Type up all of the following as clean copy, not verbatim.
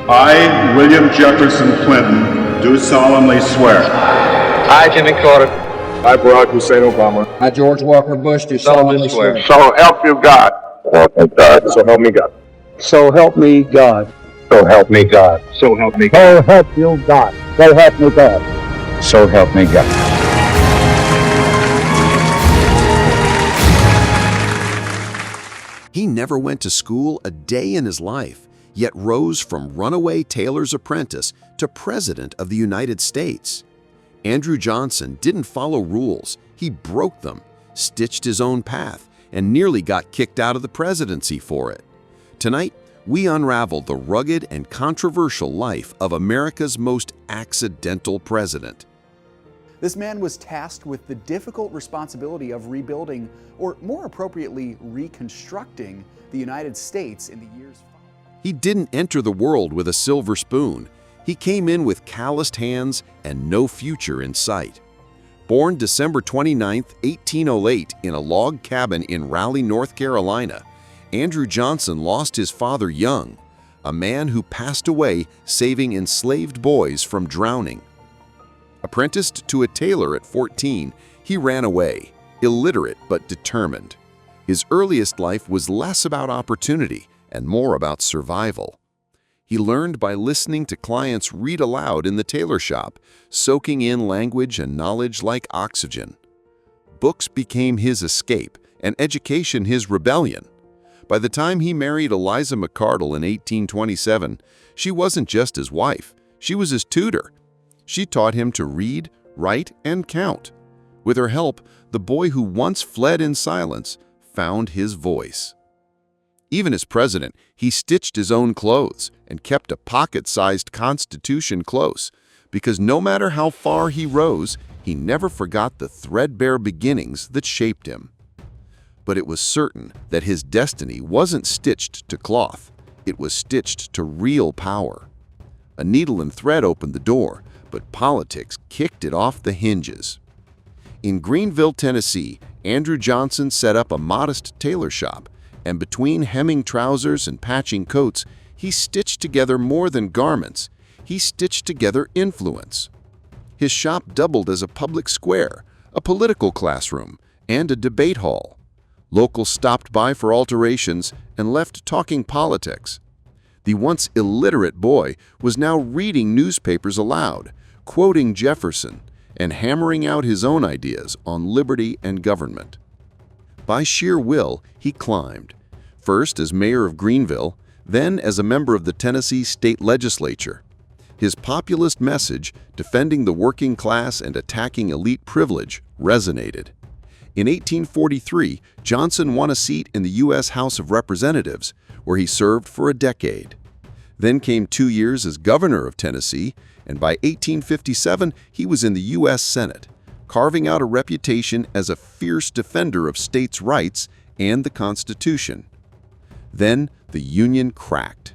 I, William Jefferson Clinton, do solemnly swear. I, Jimmy Carter. I, Barack Hussein Obama. I, George Walker Bush, do solemnly swear. So help you God. Help me God. So help me God. So help me God. So help me God. So help me God. So help you God. So help me God. So help me God. He never went to school a day in his life, yet rose from runaway tailor's apprentice to President of the United States. Andrew Johnson didn't follow rules, he broke them, stitched his own path, and nearly got kicked out of the presidency for it. Tonight, we unravel the rugged and controversial life of America's most accidental president. This man was tasked with the difficult responsibility of rebuilding, or more appropriately, reconstructing the United States in the years following. He didn't enter the world with a silver spoon. He came in with calloused hands and no future in sight. Born December 29, 1808 in a log cabin in Raleigh, North Carolina, Andrew Johnson lost his father young, a man who passed away saving enslaved boys from drowning. Apprenticed to a tailor at 14, he ran away, illiterate but determined. His earliest life was less about opportunity and more about survival. He learned by listening to clients read aloud in the tailor shop, soaking in language and knowledge like oxygen. Books became his escape and education his rebellion. By the time he married Eliza McCardle in 1827, she wasn't just his wife, she was his tutor. She taught him to read, write, and count. With her help, the boy who once fled in silence found his voice. Even as president, he stitched his own clothes and kept a pocket-sized Constitution close, because no matter how far he rose, he never forgot the threadbare beginnings that shaped him. But it was certain that his destiny wasn't stitched to cloth, it was stitched to real power. A needle and thread opened the door, but politics kicked it off the hinges. In Greenville, Tennessee, Andrew Johnson set up a modest tailor shop, and between hemming trousers and patching coats, he stitched together more than garments. He stitched together influence. His shop doubled as a public square, a political classroom, and a debate hall. Locals stopped by for alterations and left talking politics. The once illiterate boy was now reading newspapers aloud, quoting Jefferson, and hammering out his own ideas on liberty and government. By sheer will, he climbed, first as mayor of Greenville, then as a member of the Tennessee state legislature. His populist message, defending the working class and attacking elite privilege, resonated. In 1843, Johnson won a seat in the U.S. House of Representatives, where he served for a decade. Then came 2 years as governor of Tennessee, and by 1857 he was in the U.S. Senate, carving out a reputation as a fierce defender of states' rights and the Constitution. Then the Union cracked.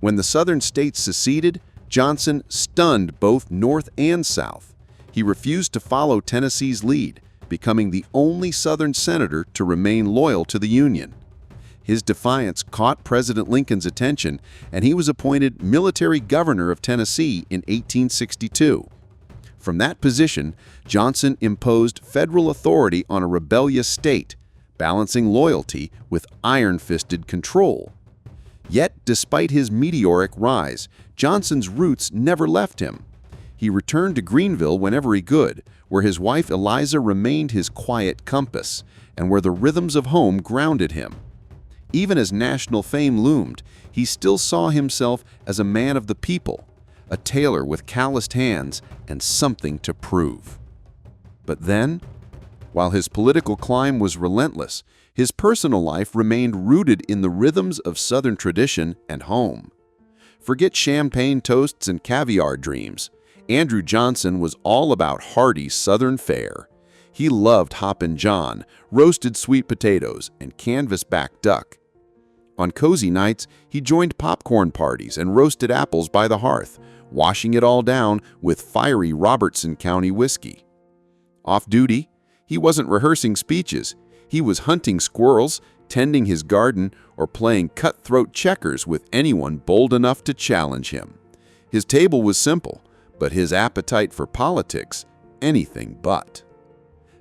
When the Southern states seceded, Johnson stunned both North and South. He refused to follow Tennessee's lead, becoming the only Southern senator to remain loyal to the Union. His defiance caught President Lincoln's attention, and he was appointed military governor of Tennessee in 1862. From that position, Johnson imposed federal authority on a rebellious state, balancing loyalty with iron-fisted control. Yet, despite his meteoric rise, Johnson's roots never left him. He returned to Greenville whenever he could, where his wife Eliza remained his quiet compass, and where the rhythms of home grounded him. Even as national fame loomed, he still saw himself as a man of the people, a tailor with calloused hands and something to prove. But then, while his political climb was relentless, his personal life remained rooted in the rhythms of Southern tradition and home. Forget champagne toasts and caviar dreams. Andrew Johnson was all about hearty Southern fare. He loved Hoppin' John, roasted sweet potatoes, and canvasback duck. On cozy nights, he joined popcorn parties and roasted apples by the hearth, washing it all down with fiery Robertson County whiskey. Off duty, he wasn't rehearsing speeches. He was hunting squirrels, tending his garden, or playing cutthroat checkers with anyone bold enough to challenge him. His table was simple, but his appetite for politics, anything but.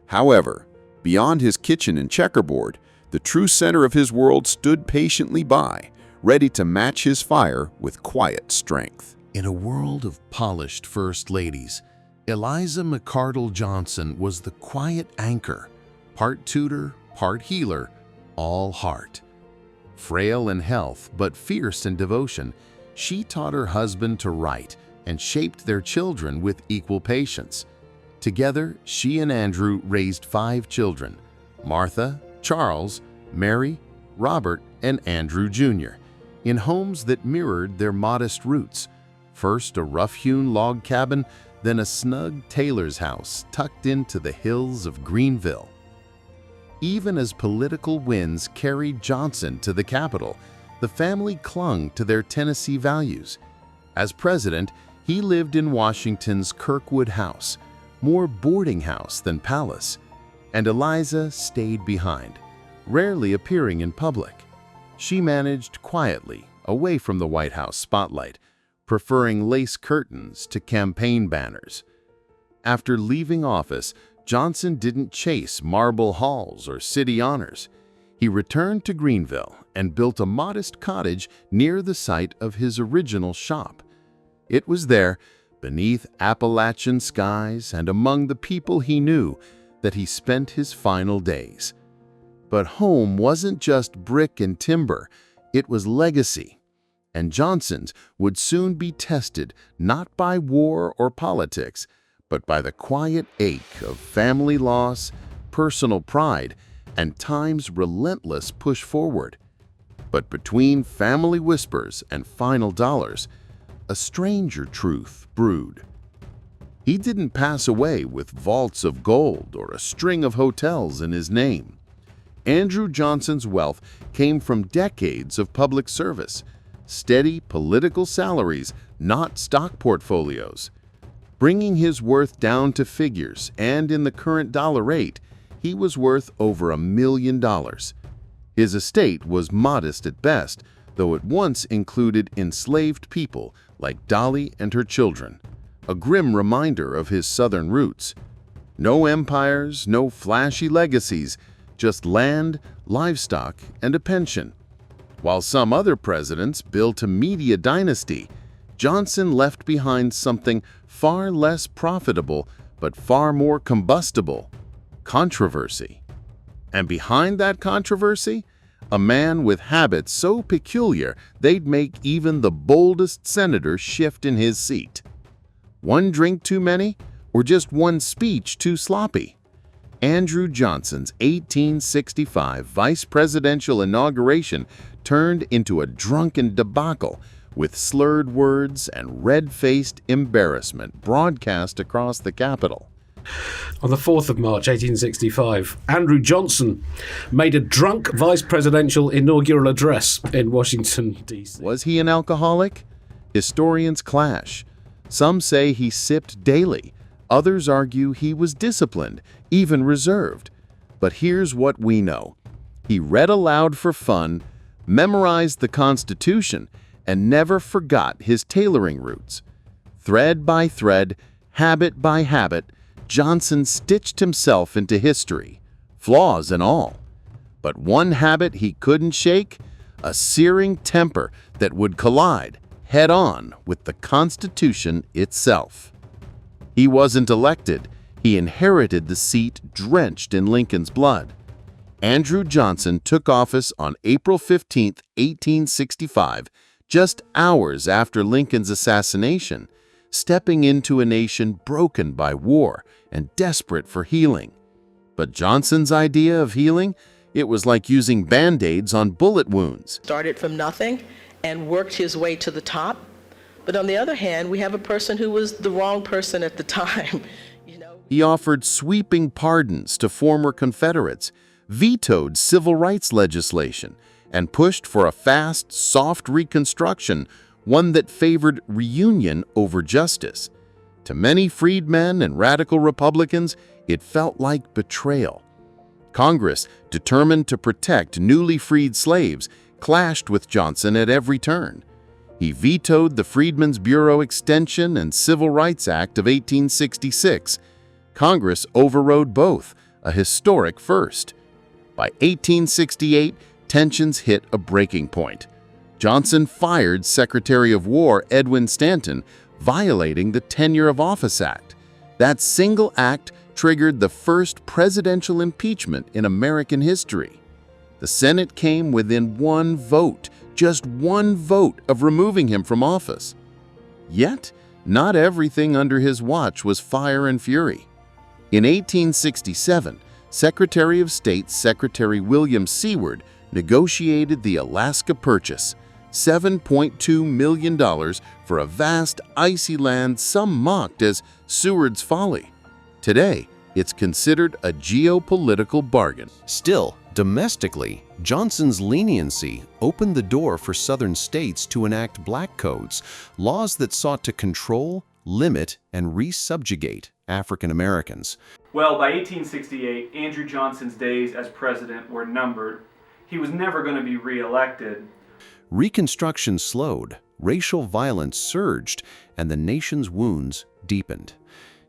However, beyond his kitchen and checkerboard, the true center of his world stood patiently by, ready to match his fire with quiet strength. In a world of polished first ladies, Eliza McArdle Johnson was the quiet anchor, part tutor, part healer, all heart. Frail in health, but fierce in devotion, she taught her husband to write and shaped their children with equal patience. Together, she and Andrew raised 5 children: Martha, Charles, Mary, Robert, and Andrew Jr., in homes that mirrored their modest roots. First a rough-hewn log cabin, then a snug tailor's house tucked into the hills of Greenville. Even as political winds carried Johnson to the Capitol, the family clung to their Tennessee values. As president, he lived in Washington's Kirkwood House, more boarding house than palace, and Eliza stayed behind, rarely appearing in public. She managed quietly, away from the White House spotlight, preferring lace curtains to campaign banners. After leaving office, Johnson didn't chase marble halls or city honors. He returned to Greenville and built a modest cottage near the site of his original shop. It was there, beneath Appalachian skies and among the people he knew, that he spent his final days. But home wasn't just brick and timber, it was legacy. And Johnson's would soon be tested not by war or politics, but by the quiet ache of family loss, personal pride, and time's relentless push forward. But between family whispers and final dollars, a stranger truth brewed. He didn't pass away with vaults of gold or a string of hotels in his name. Andrew Johnson's wealth came from decades of public service, steady political salaries, not stock portfolios. Bringing his worth down to figures, and in the current dollar rate, he was worth over $1 million. His estate was modest at best, though it once included enslaved people like Dolly and her children, a grim reminder of his Southern roots. No empires, no flashy legacies, just land, livestock, and a pension. While some other presidents built a media dynasty, Johnson left behind something far less profitable but far more combustible: controversy. And behind that controversy, a man with habits so peculiar they'd make even the boldest senator shift in his seat. One drink too many, or just one speech too sloppy? Andrew Johnson's 1865 vice presidential inauguration turned into a drunken debacle, with slurred words and red-faced embarrassment broadcast across the Capitol. On the 4th of March 1865, Andrew Johnson made a drunk vice presidential inaugural address in Washington, D.C. Was he an alcoholic? Historians clash. Some say he sipped daily. Others argue he was disciplined, even reserved. But here's what we know. He read aloud for fun, memorized the Constitution, and never forgot his tailoring roots. Thread by thread, habit by habit, Johnson stitched himself into history, flaws and all. But one habit he couldn't shake: a searing temper that would collide head-on with the Constitution itself. He wasn't elected, he inherited the seat drenched in Lincoln's blood. Andrew Johnson took office on April 15, 1865, just hours after Lincoln's assassination, stepping into a nation broken by war and desperate for healing. But Johnson's idea of healing? It was like using Band-Aids on bullet wounds. Started from nothing and worked his way to the top. But on the other hand, we have a person who was the wrong person at the time. He offered sweeping pardons to former Confederates, vetoed civil rights legislation, and pushed for a fast, soft Reconstruction, one that favored reunion over justice. To many freedmen and radical Republicans, it felt like betrayal. Congress, determined to protect newly freed slaves, clashed with Johnson at every turn. He vetoed the Freedmen's Bureau Extension and Civil Rights Act of 1866. Congress overrode both, a historic first. By 1868, tensions hit a breaking point. Johnson fired Secretary of War Edwin Stanton, violating the Tenure of Office Act. That single act triggered the first presidential impeachment in American history. The Senate came within one vote, just one vote, of removing him from office. Yet, not everything under his watch was fire and fury. In 1867, Secretary of State Secretary William Seward negotiated the Alaska Purchase, $7.2 million for a vast icy land some mocked as Seward's Folly. Today, it's considered a geopolitical bargain. Still, domestically, Johnson's leniency opened the door for Southern states to enact black codes, laws that sought to control, limit, and re-subjugate African Americans. Well, by 1868, Andrew Johnson's days as president were numbered. He was never going to be re-elected. Reconstruction slowed, racial violence surged, and the nation's wounds deepened.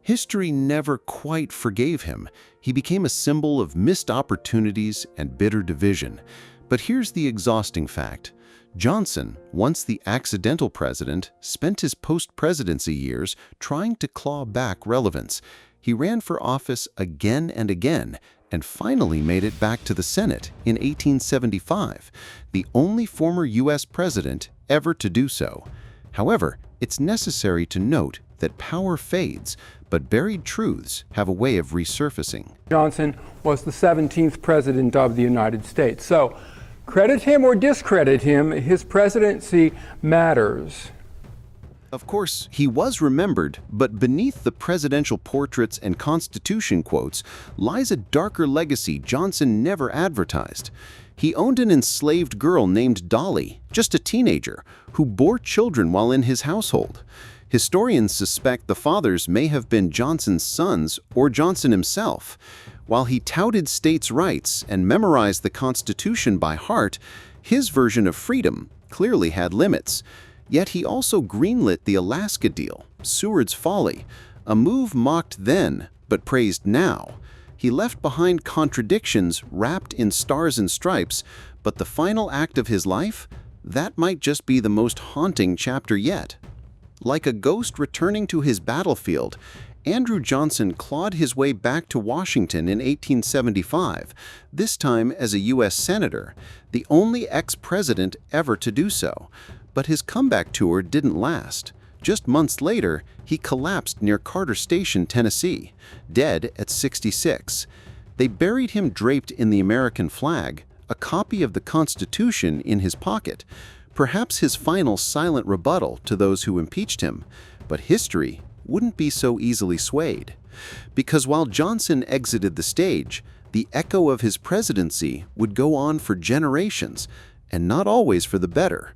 History never quite forgave him. He became a symbol of missed opportunities and bitter division. But here's the exhausting fact. Johnson, once the accidental president, spent his post-presidency years trying to claw back relevance. He ran for office again and again, and finally made it back to the Senate in 1875, the only former U.S. president ever to do so. However, it's necessary to note that power fades, but buried truths have a way of resurfacing. Johnson was the 17th president of the United States. So, credit him or discredit him, his presidency matters. Of course, he was remembered, but beneath the presidential portraits and Constitution quotes lies a darker legacy Johnson never advertised. He owned an enslaved girl named Dolly, just a teenager, who bore children while in his household. Historians suspect the fathers may have been Johnson's sons or Johnson himself. While he touted states' rights and memorized the Constitution by heart, his version of freedom clearly had limits. Yet he also greenlit the Alaska deal, Seward's Folly, a move mocked then but praised now. He left behind contradictions wrapped in stars and stripes, but the final act of his life? That might just be the most haunting chapter yet. Like a ghost returning to his battlefield, Andrew Johnson clawed his way back to Washington in 1875, this time as a U.S. Senator, the only ex-president ever to do so. But his comeback tour didn't last. Just months later, he collapsed near Carter Station, Tennessee, dead at 66. They buried him draped in the American flag, a copy of the Constitution in his pocket, perhaps his final silent rebuttal to those who impeached him. But history wouldn't be so easily swayed. Because while Johnson exited the stage, the echo of his presidency would go on for generations, and not always for the better.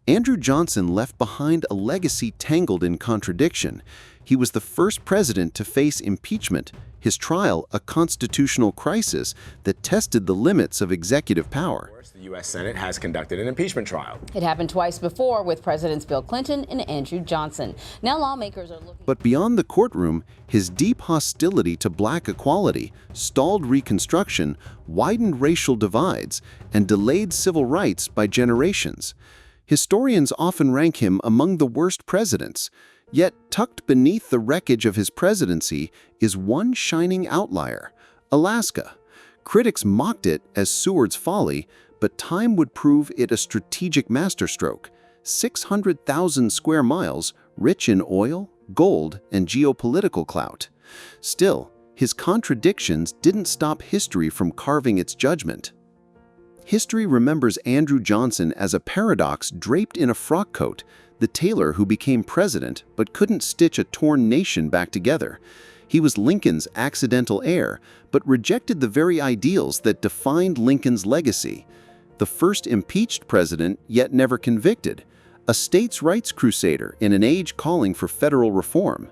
Andrew Johnson left behind a legacy tangled in contradiction. He was the first president to face impeachment, his trial a constitutional crisis that tested the limits of executive power. The U.S. Senate has conducted an impeachment trial. It happened twice before with Presidents Bill Clinton and Andrew Johnson. Now lawmakers are looking... But beyond the courtroom, his deep hostility to black equality stalled Reconstruction, widened racial divides, and delayed civil rights by generations. Historians often rank him among the worst presidents, yet tucked beneath the wreckage of his presidency is one shining outlier, Alaska. Critics mocked it as Seward's Folly, but time would prove it a strategic masterstroke. 600,000 square miles, rich in oil, gold, and geopolitical clout. Still, his contradictions didn't stop history from carving its judgment. History remembers Andrew Johnson as a paradox draped in a frock coat, the tailor who became president but couldn't stitch a torn nation back together. He was Lincoln's accidental heir, but rejected the very ideals that defined Lincoln's legacy. The first impeached president, yet never convicted. A states' rights crusader in an age calling for federal reform.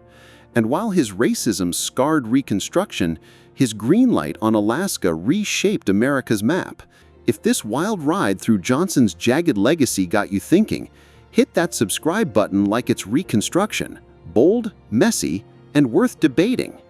And while his racism scarred Reconstruction, his green light on Alaska reshaped America's map. If this wild ride through Johnson's jagged legacy got you thinking, hit that subscribe button like it's Reconstruction, bold, messy, and worth debating.